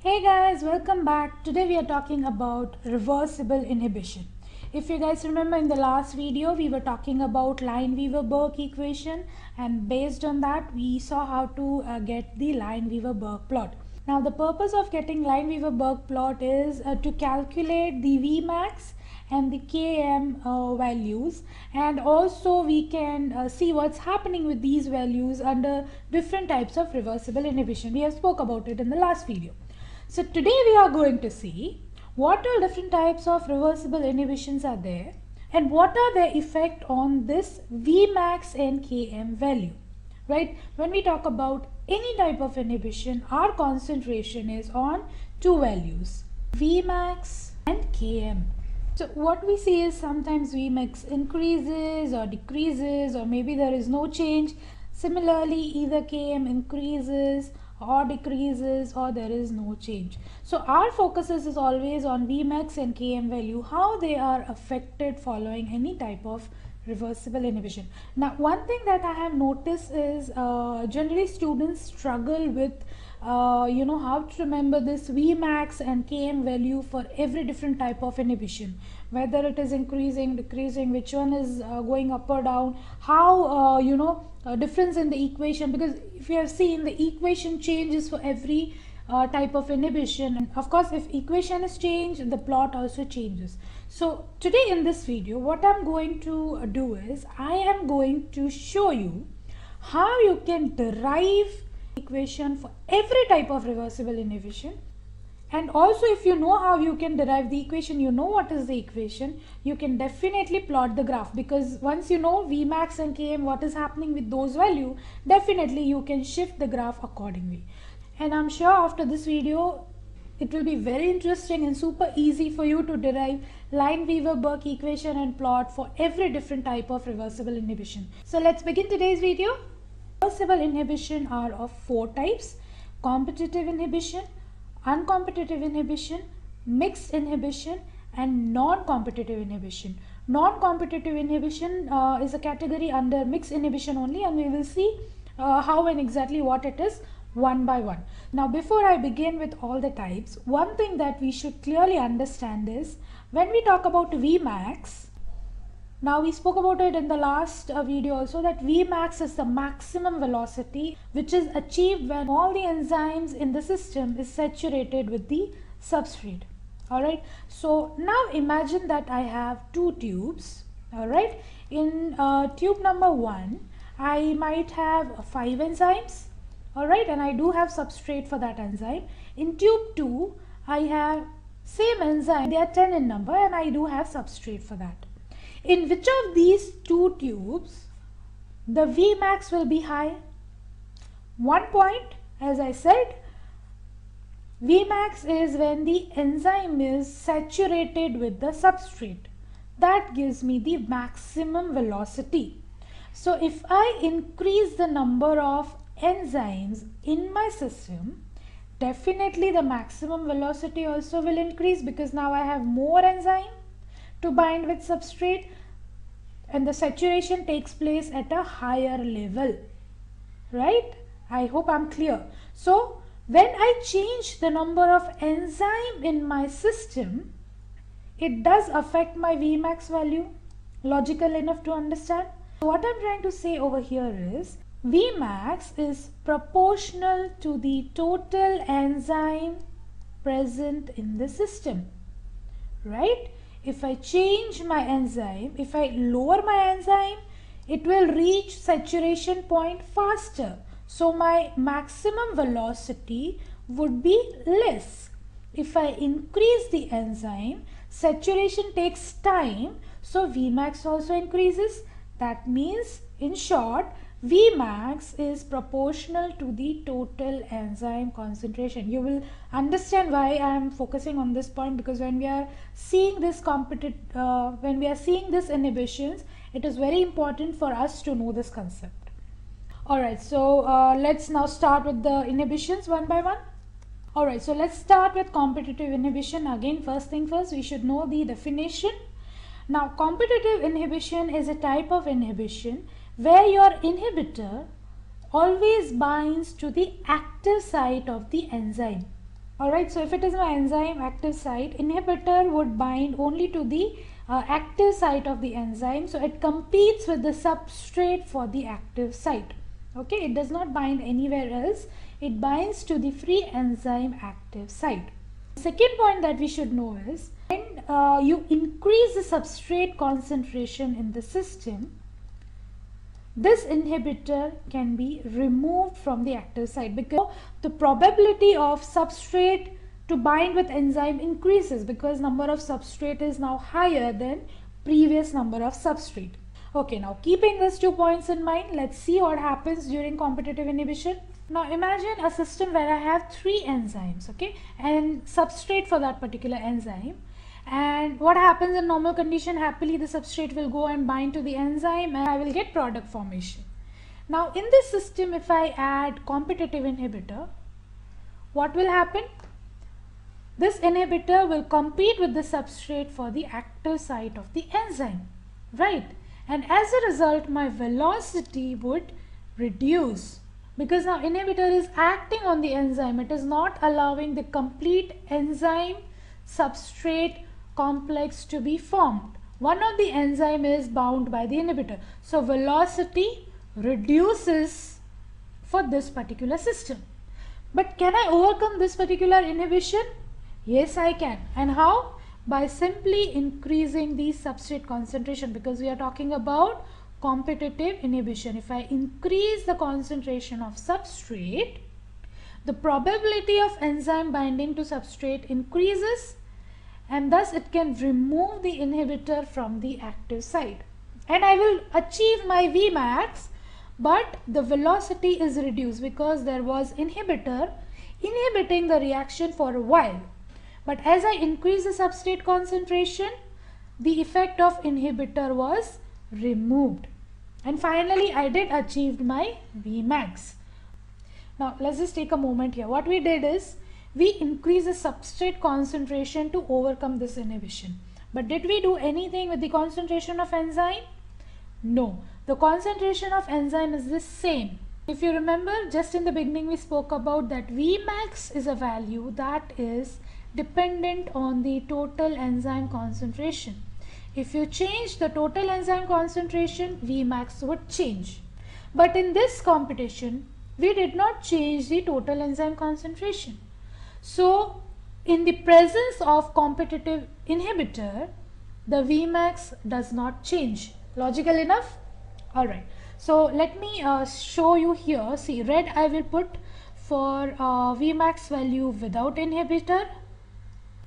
Hey guys, welcome back. Today we are talking about reversible inhibition. If you guys remember, in the last video we were talking about Lineweaver Burk equation, and based on that we saw how to get the Lineweaver Burk plot. Now the purpose of getting Lineweaver Burk plot is to calculate the Vmax and the Km values, and also we can see what's happening with these values under different types of reversible inhibition. We have spoke about it in the last video. So today we are going to see what all different types of reversible inhibitions are there and what are their effect on this Vmax and Km value. Right? When we talk about any type of inhibition, our concentration is on two values, Vmax and Km. So what we see is sometimes Vmax increases or decreases, or maybe there is no change. Similarly, either Km increases or decreases, or there is no change. So our focus is always on Vmax and Km value, how they are affected following any type of reversible inhibition. Now one thing that I have noticed is generally students struggle with how to remember this Vmax and Km value for every different type of inhibition, whether it is increasing, decreasing, which one is going up or down, how difference in the equation, because if you have seen, the equation changes for every type of inhibition, and of course if equation is changed, the plot also changes. So today in this video what I'm going to do is I am going to show you how you can derive equation for every type of reversible inhibition. And also, if you know how you can derive the equation, you know what is the equation, you can definitely plot the graph, because once you know Vmax and Km, what is happening with those values, definitely you can shift the graph accordingly. And I'm sure after this video it will be very interesting and super easy for you to derive Lineweaver Burk equation and plot for every different type of reversible inhibition. So let's begin today's video. Reversible inhibition are of four types: competitive inhibition, uncompetitive inhibition, mixed inhibition, and non-competitive inhibition. Non-competitive inhibition is a category under mixed inhibition only, and we will see how and exactly what it is one by one. Now before I begin with all the types, one thing that we should clearly understand is when we talk about Vmax, now we spoke about it in the last video also, that Vmax is the maximum velocity which is achieved when all the enzymes in the system is saturated with the substrate. Alright, so now imagine that I have two tubes. Alright, in tube number 1 I might have 5 enzymes. Alright, and I do have substrate for that enzyme. In tube 2 I have same enzyme, they are 10 in number, and I do have substrate for that. In which of these two tubes the Vmax will be high? One point, as I said, Vmax is when the enzyme is saturated with the substrate. That gives me the maximum velocity. So if I increase the number of enzymes in my system, definitely the maximum velocity also will increase, because now I have more enzyme to bind with substrate, and the saturation takes place at a higher level. Right? I hope I'm clear. So when I change the number of enzyme in my system, it does affect my Vmax value. Logical enough to understand? So what I'm trying to say over here is Vmax is proportional to the total enzyme present in the system. Right? If I change my enzyme, if I lower my enzyme, it will reach saturation point faster. So my maximum velocity would be less. If I increase the enzyme, saturation takes time, so Vmax also increases. That means, in short, Vmax is proportional to the total enzyme concentration. You will understand why I am focusing on this point, because when we are seeing this inhibitions, it is very important for us to know this concept. Alright, so let's now start with the inhibitions one by one. Alright, so let's start with competitive inhibition. Again, first thing first, we should know the definition. Now, competitive inhibition is a type of inhibition where your inhibitor always binds to the active site of the enzyme. Alright, so if it is my enzyme active site, inhibitor would bind only to the active site of the enzyme. So it competes with the substrate for the active site. Okay, it does not bind anywhere else. It binds to the free enzyme active site. Second point that we should know is when you increase the substrate concentration in the system, this inhibitor can be removed from the active site because the probability of substrate to bind with enzyme increases because number of substrate is now higher than previous number of substrate. Okay, now keeping these 2 points in mind, let's see what happens during competitive inhibition. Now imagine a system where I have 3 enzymes, okay, and substrate for that particular enzyme. And what happens in normal condition, happily the substrate will go and bind to the enzyme and I will get product formation. Now in this system, if I add competitive inhibitor, what will happen? This inhibitor will compete with the substrate for the active site of the enzyme, right? And as a result, my velocity would reduce because now inhibitor is acting on the enzyme. It is not allowing the complete enzyme substrate complex to be formed. One of the enzyme is bound by the inhibitor. So velocity reduces for this particular system. But can I overcome this particular inhibition? Yes, I can. And how? By simply increasing the substrate concentration, because we are talking about competitive inhibition. If I increase the concentration of substrate, the probability of enzyme binding to substrate increases and thus it can remove the inhibitor from the active site. And I will achieve my Vmax, but the velocity is reduced because there was inhibitor inhibiting the reaction for a while. But as I increase the substrate concentration, the effect of inhibitor was removed. And finally, I did achieve my Vmax. Now, let's just take a moment here. What we did is, we increased the substrate concentration to overcome this inhibition. But did we do anything with the concentration of enzyme? No. The concentration of enzyme is the same. If you remember, just in the beginning we spoke about that Vmax is a value that is dependent on the total enzyme concentration. If you change the total enzyme concentration, Vmax would change. But in this competition, we did not change the total enzyme concentration. So, in the presence of competitive inhibitor, the Vmax does not change. Logical enough? Alright. So, let me show you here. See, red I will put for Vmax value without inhibitor,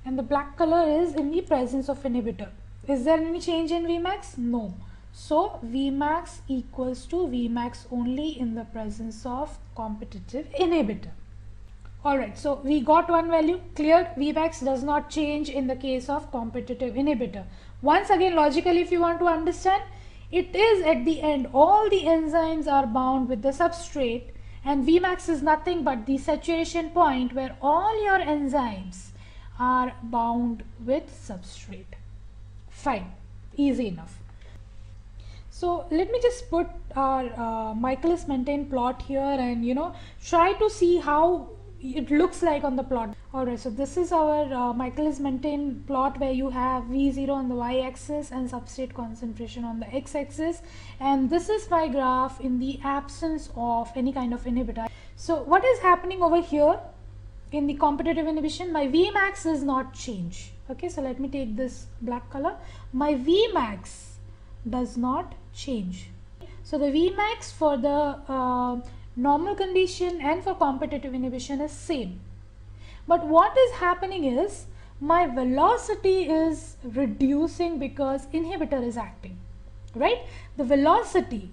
and the black color is in the presence of inhibitor. Is there any change in Vmax? No. So Vmax equals to Vmax only in the presence of competitive inhibitor. Alright, so we got one value. Clear? Vmax does not change in the case of competitive inhibitor. Once again, logically, if you want to understand, it is at the end, all the enzymes are bound with the substrate, and Vmax is nothing but the saturation point where all your enzymes are bound with substrate. Fine, easy enough. So let me just put our Michaelis-Menten plot here and try to see how it looks like on the plot. Alright, so this is our Michaelis-Menten plot where you have V0 on the y-axis and substrate concentration on the x-axis, and this is my graph in the absence of any kind of inhibitor. So what is happening over here in the competitive inhibition? My Vmax does not change. Okay, so let me take this black color. My Vmax does not change. So the Vmax for the normal condition and for competitive inhibition is same. But what is happening is my velocity is reducing because inhibitor is acting, right? The velocity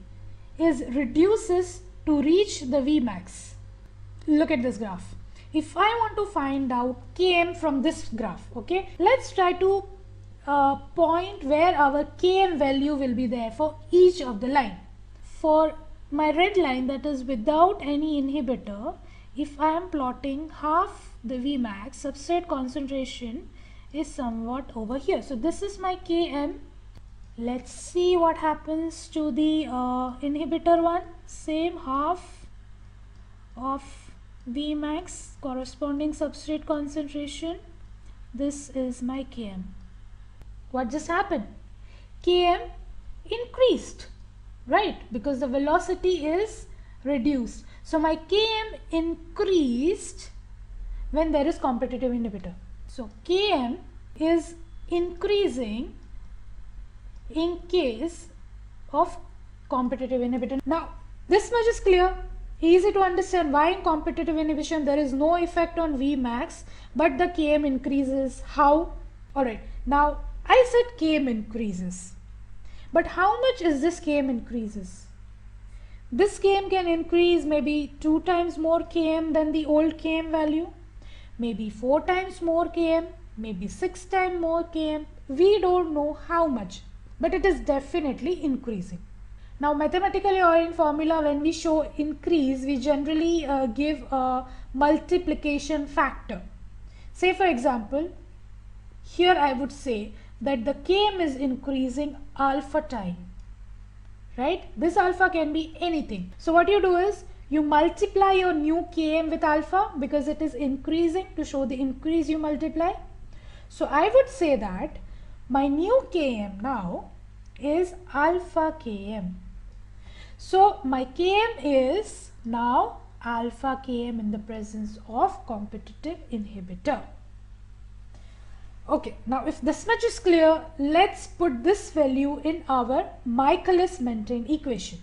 is reduces to reach the Vmax. Look at this graph. If I want to find out Km from this graph, okay, let's try to point where our Km value will be there for each of the line. For my red line, that is without any inhibitor, if I am plotting half the Vmax, substrate concentration is somewhat over here. So this is my Km. Let's see what happens to the inhibitor one. Same, half of Vmax corresponding substrate concentration. This is my Km. What just happened? Km increased, right? Because the velocity is reduced. So my Km increased when there is competitive inhibitor. So Km is increasing in case of competitive inhibitor. Now this much is clear, easy to understand why in competitive inhibition there is no effect on Vmax but the Km increases. How? Alright, now I said Km increases, but how much is this Km increases? This Km can increase maybe 2 times more Km than the old Km value, maybe 4 times more Km, maybe 6 times more Km. We don't know how much, but it is definitely increasing. Now mathematically or in formula, when we show increase, we generally give a multiplication factor. Say for example, here I would say that the Km is increasing alpha time, right? This alpha can be anything. So what you do is you multiply your new Km with alpha because it is increasing. To show the increase you multiply. So I would say that my new Km now is alpha Km. So my Km is now alpha Km in the presence of competitive inhibitor. Okay, now if this much is clear, let's put this value in our Michaelis-Menten equation.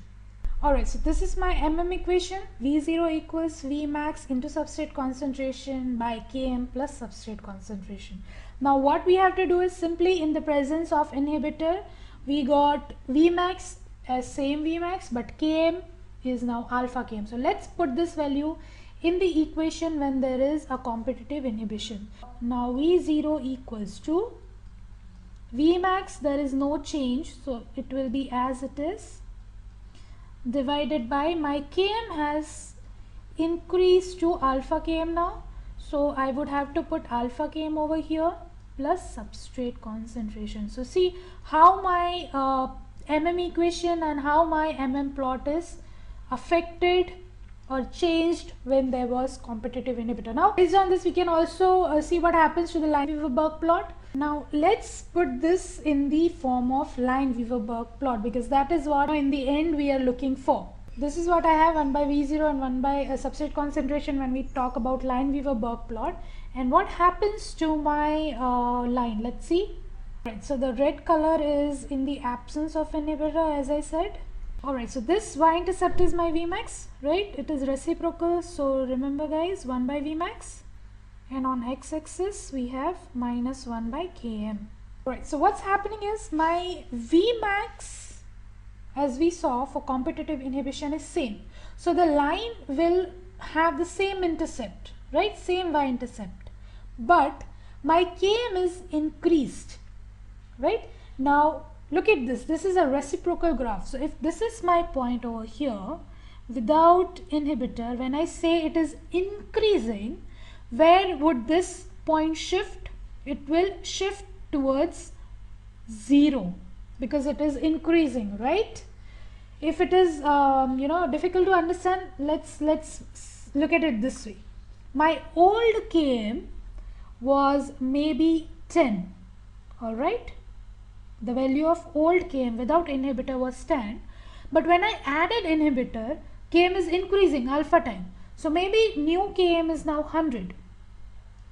Alright, so this is my MM equation. V0 equals Vmax into substrate concentration by Km plus substrate concentration. Now what we have to do is simply in the presence of inhibitor, we got Vmax as same Vmax, but Km is now alpha Km. So let's put this value in the equation when there is a competitive inhibition. Now V0 equals to Vmax, there is no change, so it will be as it is, divided by my Km has increased to alpha Km now, so I would have to put alpha Km over here plus substrate concentration. So see how my MM equation and how my MM plot is affected or changed when there was competitive inhibitor. Now based on this we can also see what happens to the Lineweaver Burk plot. Now let's put this in the form of Lineweaver Burk plot because that is what in the end we are looking for. This is what I have, 1 by V0 and 1 by substrate concentration when we talk about Lineweaver Burk plot. And what happens to my line? Let's see. Right, so the red color is in the absence of inhibitor, as I said. Alright, so this y-intercept is my Vmax, right? It is reciprocal, so remember guys, 1 by Vmax, and on x-axis we have minus 1 by Km. Alright, so what's happening is my Vmax, as we saw for competitive inhibition, is same. So the line will have the same intercept, right? Same y-intercept, but my Km is increased, right? Now look at this, this is a reciprocal graph. So if this is my point over here without inhibitor, when I say it is increasing, where would this point shift? It will shift towards 0 because it is increasing, right? If it is difficult to understand, let's look at it this way. My old Km was maybe 10, alright? The value of old Km without inhibitor was 10, but when I added inhibitor, Km is increasing alpha time. So maybe new Km is now 100.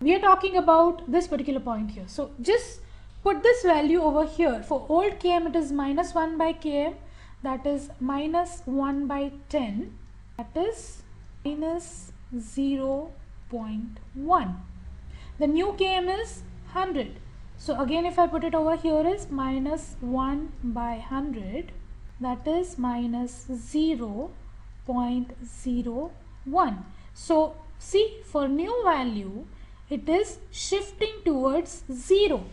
We are talking about this particular point here. So just put this value over here. For old Km it is minus 1 by Km, that is minus 1 by 10, that is minus 0.1. The new Km is 100. So again if I put it over here is minus 1 by 100, that is minus 0.01. So see, for new value it is shifting towards 0.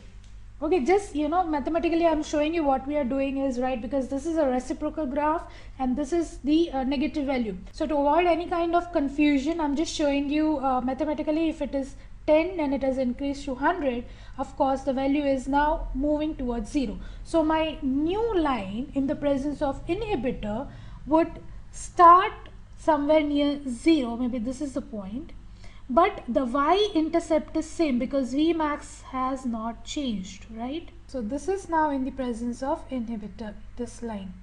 Okay, just mathematically I'm showing you what we are doing is right, because this is a reciprocal graph and this is the negative value. So to avoid any kind of confusion, I'm just showing you mathematically if it is 10 and it has increased to 100, of course the value is now moving towards 0. So my new line in the presence of inhibitor would start somewhere near 0, maybe this is the point, but the y-intercept is same because Vmax has not changed, right? So this is now in the presence of inhibitor, this line.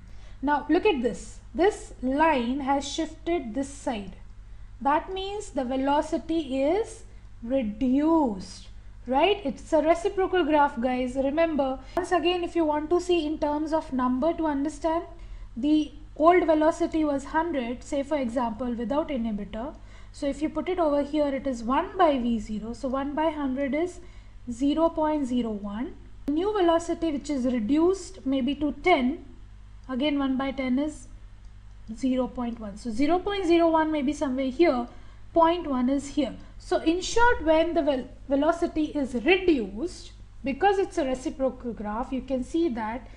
Now look at this. This line has shifted this side. That means the velocity is reduced, right? It's a reciprocal graph, guys. Remember, once again, if you want to see in terms of number to understand, the old velocity was 100, say for example, without inhibitor. So if you put it over here, it is 1 by V0. So 1 by 100 is 0.01. New velocity, which is reduced maybe to 10, again 1 by 10 is 0.1. So 0.01 may be somewhere here, 0.1 is here. So in short, when the velocity is reduced, because it's a reciprocal graph, you can see that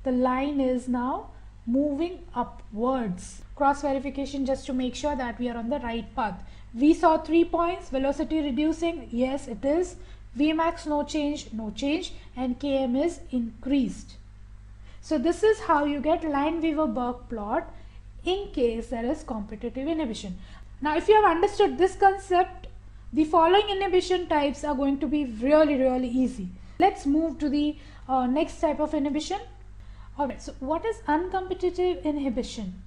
the line is now moving upwards. Cross verification just to make sure that we are on the right path. We saw 3 points, velocity reducing, yes it is, Vmax no change, and Km is increased. So this is how you get Lineweaver Burk plot in case there is competitive inhibition. Now if you have understood this concept, the following inhibition types are going to be really easy. Let's move to the next type of inhibition. Alright, so what is uncompetitive inhibition?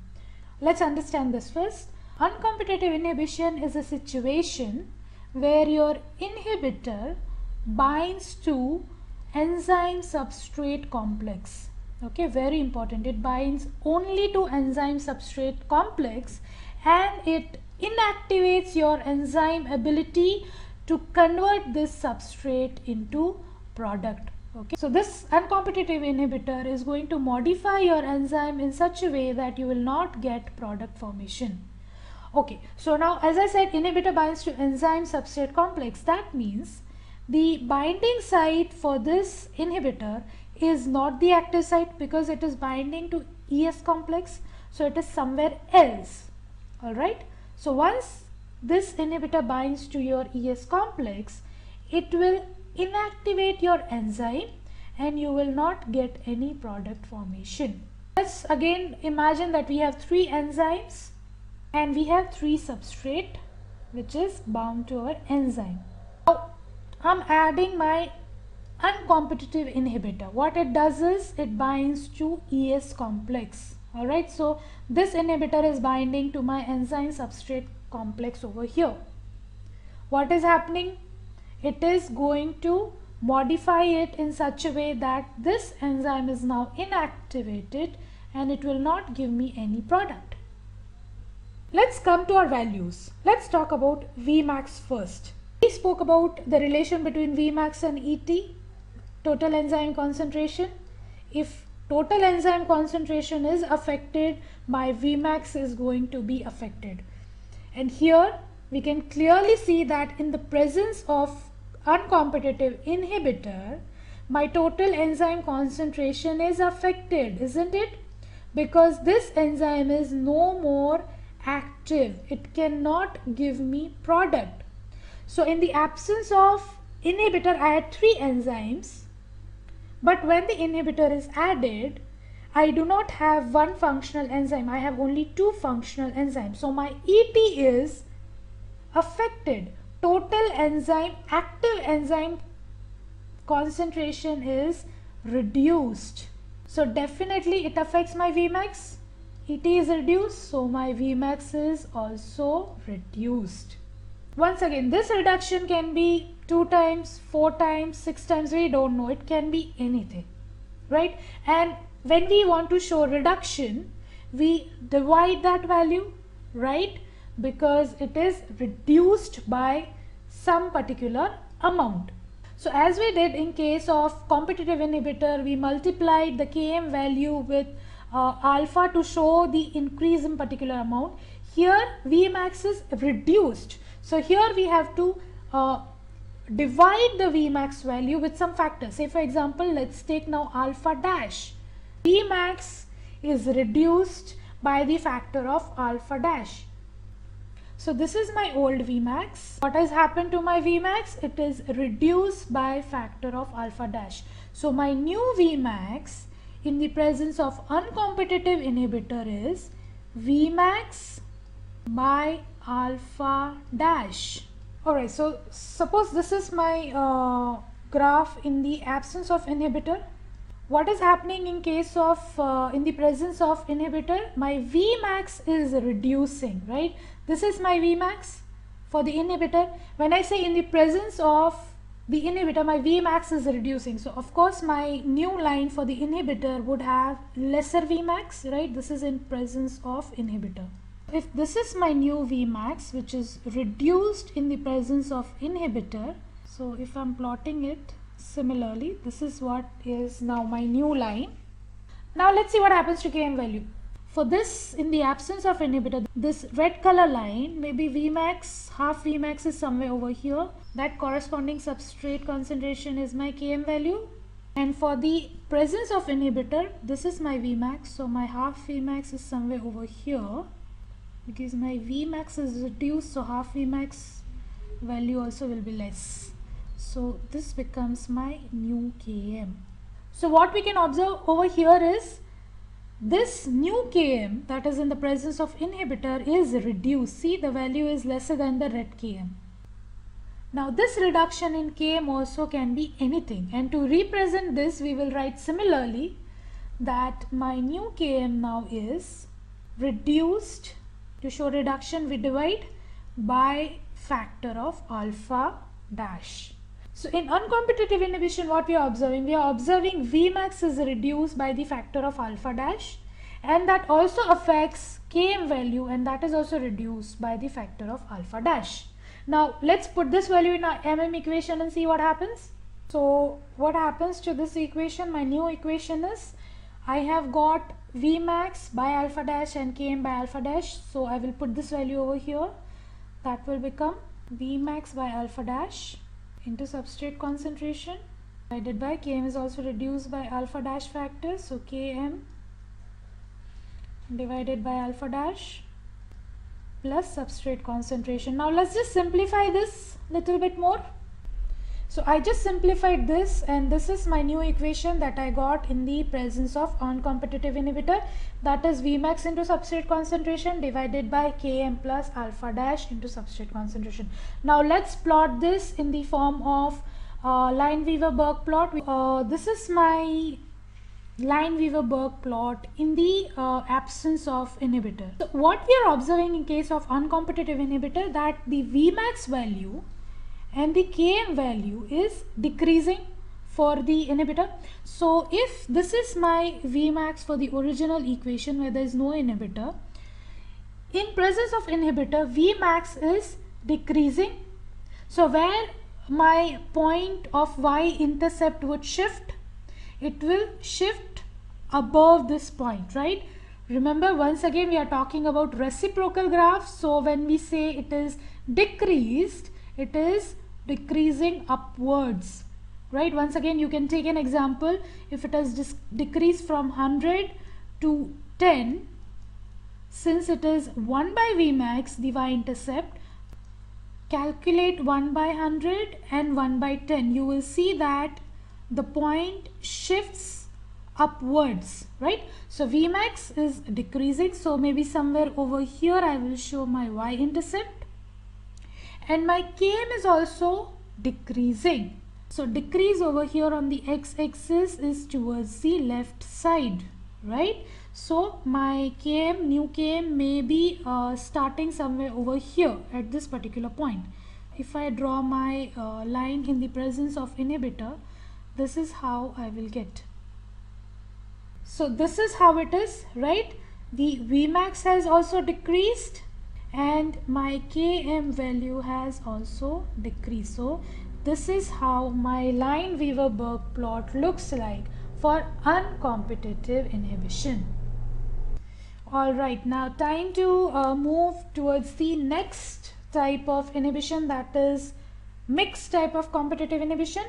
Let's understand this first. Uncompetitive inhibition is a situation where your inhibitor binds to enzyme substrate complex. Okay, very important. It binds only to enzyme substrate complex and it inactivates your enzyme ability to convert this substrate into product. Okay, so this uncompetitive inhibitor is going to modify your enzyme in such a way that you will not get product formation. Okay, so now as I said, inhibitor binds to enzyme substrate complex. That means the binding site for this inhibitor is not the active site because it is binding to ES complex, so it is somewhere else. Alright, so once this inhibitor binds to your ES complex, it will inactivate your enzyme and you will not get any product formation. Let's again imagine that we have 3 enzymes and we have 3 substrate which is bound to our enzyme. Now I'm adding my uncompetitive inhibitor. What it does is it binds to ES complex. Alright, so this inhibitor is binding to my enzyme substrate complex over here. What is happening? It is going to modify it in such a way that this enzyme is now inactivated and it will not give me any product. Let's come to our values. Let's talk about Vmax first. We spoke about the relation between Vmax and ET, total enzyme concentration. If total enzyme concentration is affected, my Vmax is going to be affected. And here we can clearly see that in the presence of uncompetitive inhibitor, my total enzyme concentration is affected, isn't it? Because this enzyme is no more active. It cannot give me product. So in the absence of inhibitor, I had 3 enzymes, but when the inhibitor is added, I do not have 1 functional enzyme. I have only 2 functional enzymes. So my ET is affected. Total enzyme, active enzyme concentration is reduced. So definitely it affects my Vmax. ET is reduced, so my Vmax is also reduced. Once again, this reduction can be 2 times, 4 times, 6 times, we don't know. It can be anything, right? And when we want to show reduction, we divide that value, right? Because it is reduced by some particular amount. So as we did in case of competitive inhibitor, we multiplied the Km value with alpha to show the increase in particular amount. Here Vmax is reduced. So here we have to divide the Vmax value with some factor. Say for example, let's take now alpha dash. Vmax is reduced by the factor of alpha dash. So this is my old Vmax. What has happened to my Vmax? It is reduced by factor of alpha dash. So my new Vmax in the presence of uncompetitive inhibitor is Vmax by alpha dash. Alright, so suppose this is my graph in the absence of inhibitor. What is happening in case of in the presence of inhibitor? My Vmax is reducing, right? This is my Vmax for the inhibitor. When I say in the presence of the inhibitor, my Vmax is reducing. So of course my new line for the inhibitor would have lesser Vmax, right? This is in presence of inhibitor. If this is my new Vmax, which is reduced in the presence of inhibitor, so if I'm plotting it similarly, this is what is now my new line. Now let's see what happens to Km value. For this, in the absence of inhibitor, this red color line, maybe Vmax, half Vmax is somewhere over here. That corresponding substrate concentration is my Km value. And for the presence of inhibitor, this is my Vmax. So my half Vmax is somewhere over here. Because my Vmax is reduced, so half Vmax value also will be less. So this becomes my new Km. So what we can observe over here is this new Km that is in the presence of inhibitor is reduced. See, the value is lesser than the red Km. Now this reduction in Km also can be anything, and to represent this we will write similarly that my new Km now is reduced. To show reduction, we divide by factor of alpha dash. So in uncompetitive inhibition, what we are observing? We are observing Vmax is reduced by the factor of alpha dash, and that also affects Km value, and that is also reduced by the factor of alpha dash. Now let's put this value in our MM equation and see what happens. So what happens to this equation? My new equation is, I have got Vmax by alpha dash and Km by alpha dash. So I will put this value over here. That will become Vmax by alpha dash into substrate concentration divided by Km is also reduced by alpha dash factor. So Km divided by alpha dash plus substrate concentration. Now let's just simplify this little bit more. So I just simplified this, and this is my new equation that I got in the presence of uncompetitive inhibitor, that is Vmax into substrate concentration divided by Km plus alpha dash into substrate concentration. Now let's plot this in the form of Lineweaver Burk plot. This is my Lineweaver Burk plot in the absence of inhibitor. So what we are observing in case of uncompetitive inhibitor, that the Vmax value and the Km value is decreasing for the inhibitor. So if this is my Vmax for the original equation where there is no inhibitor, in presence of inhibitor Vmax is decreasing. So where my point of y-intercept would shift, it will shift above this point, right? Remember, once again we are talking about reciprocal graphs. So when we say it is decreased, it is decreasing upwards, right? Once again you can take an example. If it has decreased from 100 to 10, since it is 1 by Vmax, the y-intercept, calculate 1 by 100 and 1 by 10. You will see that the point shifts upwards, right? So Vmax is decreasing. So maybe somewhere over here I will show my y-intercept. And my Km is also decreasing. So decrease over here on the x-axis is towards the left side, right? So my Km, new Km may be starting somewhere over here at this particular point. If I draw my line in the presence of inhibitor, this is how I will get. So this is how it is, right? The Vmax has also decreased and my Km value has also decreased. So this is how my Lineweaver Burk plot looks like for uncompetitive inhibition. Alright, now time to move towards the next type of inhibition, that is mixed type of competitive inhibition.